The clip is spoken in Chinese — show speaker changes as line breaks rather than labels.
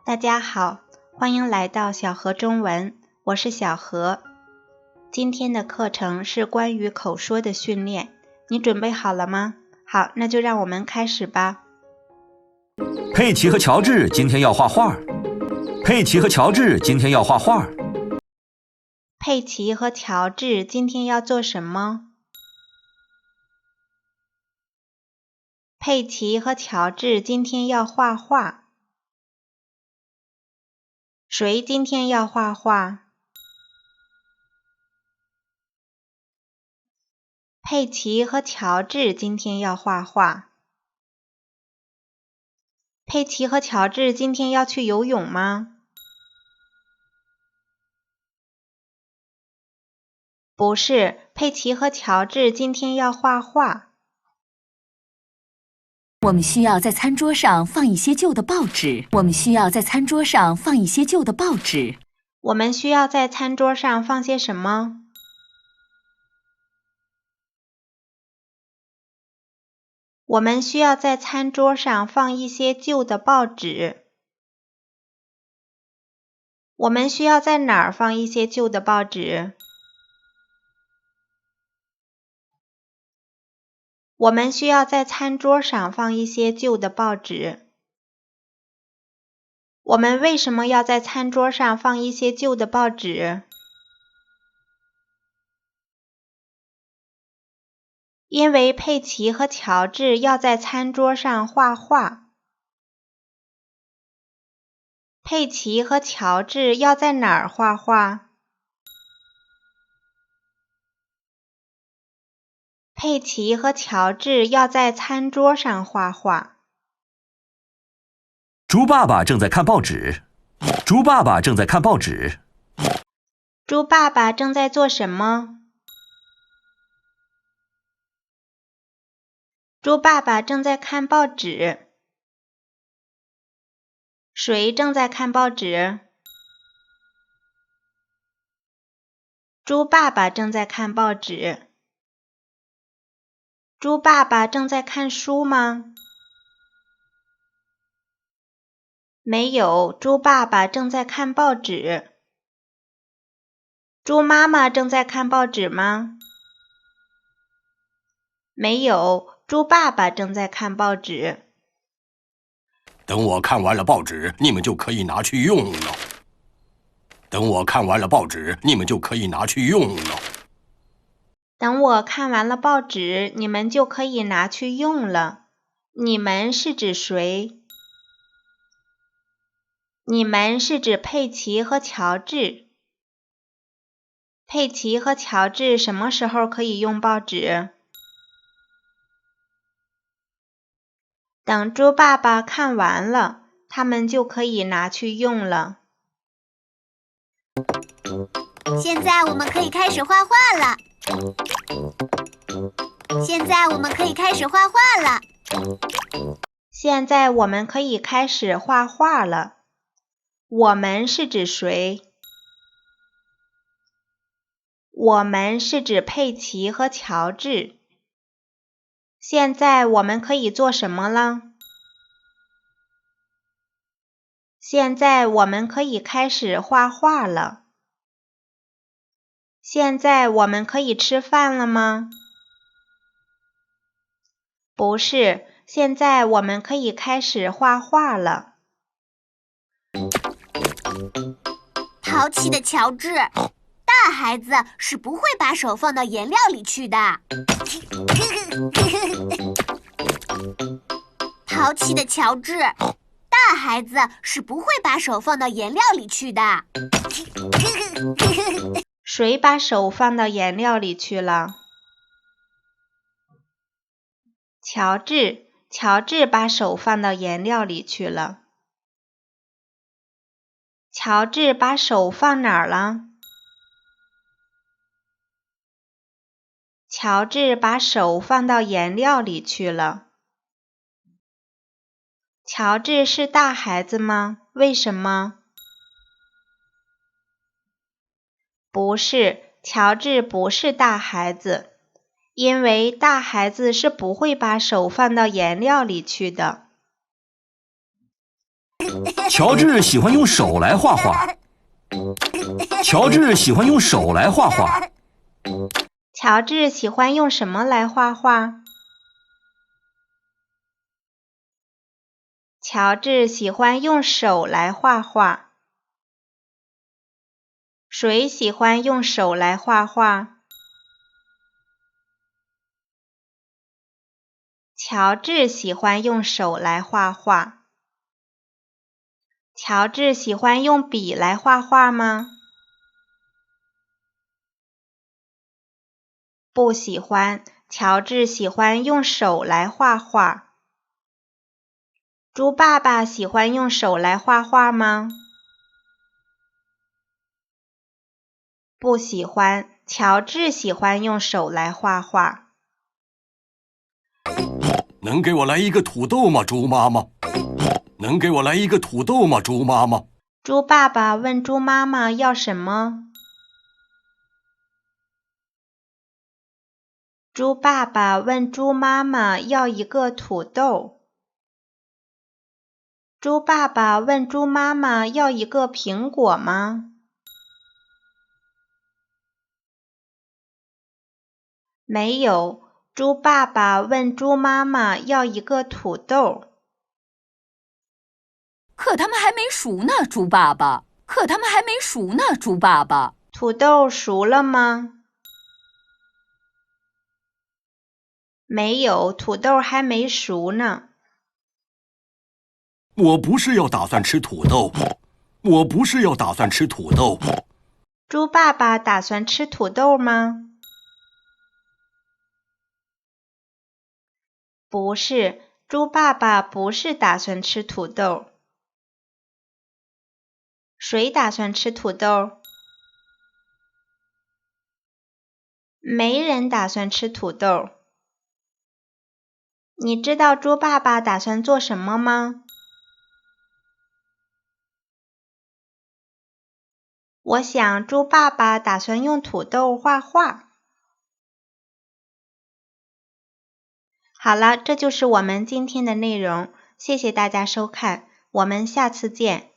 大家好，欢迎来到小何中文，我是小何。今天的课程是关于口说的训练，你准备好了吗？好，那就让我们开始吧。
佩奇和乔治今天要画画。佩奇和乔治今天要画画。
佩奇和乔治今天要做什么？佩奇和乔治今天要画画。谁今天要画画？佩奇和乔治今天要画画。佩奇和乔治今天要去游泳吗？不是，佩奇和乔治今天要画画。
我们需要在餐桌上放一些旧的报纸。我们需要在餐桌上放一些旧的报纸。
我们需要在餐桌上放些什么？我们需要在餐桌上放一些旧的报纸。我们需要在哪儿放一些旧的报纸？我们需要在餐桌上放一些旧的报纸。我们为什么要在餐桌上放一些旧的报纸？因为佩奇和乔治要在餐桌上画画。佩奇和乔治要在哪儿画画？佩奇和乔治要在餐桌上画画。
猪爸爸正在看报纸。猪爸爸正在看报纸。
猪爸爸正在做什么？猪爸爸正在看报纸。谁正在看报纸？猪爸爸正在看报纸。猪爸爸正在看书吗？没有，猪爸爸正在看报纸。猪妈妈正在看报纸吗？没有，猪爸爸正在看报纸。
等我看完了报纸，你们就可以拿去用了。等我看完了报纸，你们就可以拿去用了。
等我看完了报纸，你们就可以拿去用了。你们是指谁？你们是指佩奇和乔治。佩奇和乔治什么时候可以用报纸？等猪爸爸看完了，他们就可以拿去用了。
现在我们可以开始画画了。现在我们可以开始画画了。
现在我们可以开始画画了。我们是指谁？我们是指佩奇和乔治。现在我们可以做什么了？现在我们可以开始画画了。现在我们可以吃饭了吗？不是，现在我们可以开始画画了。
淘气的乔治，大孩子是不会把手放到颜料里去的。淘气的乔治，大孩子是不会把手放到颜料里去的。
谁把手放到颜料里去了？乔治把手放到颜料里去了。乔治把手放哪儿了？乔治把手放到颜料里去了。乔治是大孩子吗？为什么？不是，乔治不是大孩子，因为大孩子是不会把手放到颜料里去的。
乔治喜欢用手来画画。乔治喜欢用手来画画。
乔治喜欢用什么来画画？乔治喜欢用手来画画。谁喜欢用手来画画？乔治喜欢用手来画画。乔治喜欢用笔来画画吗？不喜欢。乔治喜欢用手来画画。猪爸爸喜欢用手来画画吗？不喜欢。乔治喜欢用手来画画。
能给我来一个土豆吗，猪妈妈？能给我来一个土豆吗，猪妈妈？
猪爸爸问猪妈妈要什么？猪爸爸问猪妈妈要一个土豆。猪爸爸问猪妈妈要一个苹果吗？没有。猪爸爸问猪妈妈要一个土豆。
可它们还没熟呢，猪爸爸。可它们还没熟呢，猪爸爸。
土豆熟了吗？没有，土豆还没熟呢。
我不是要打算吃土豆。我不是要打算吃土豆。
猪爸爸打算吃土豆吗？不是，猪爸爸不是打算吃土豆。谁打算吃土豆？没人打算吃土豆。你知道猪爸爸打算做什么吗？我想猪爸爸打算用土豆画画。好了，这就是我们今天的内容，谢谢大家收看，我们下次见。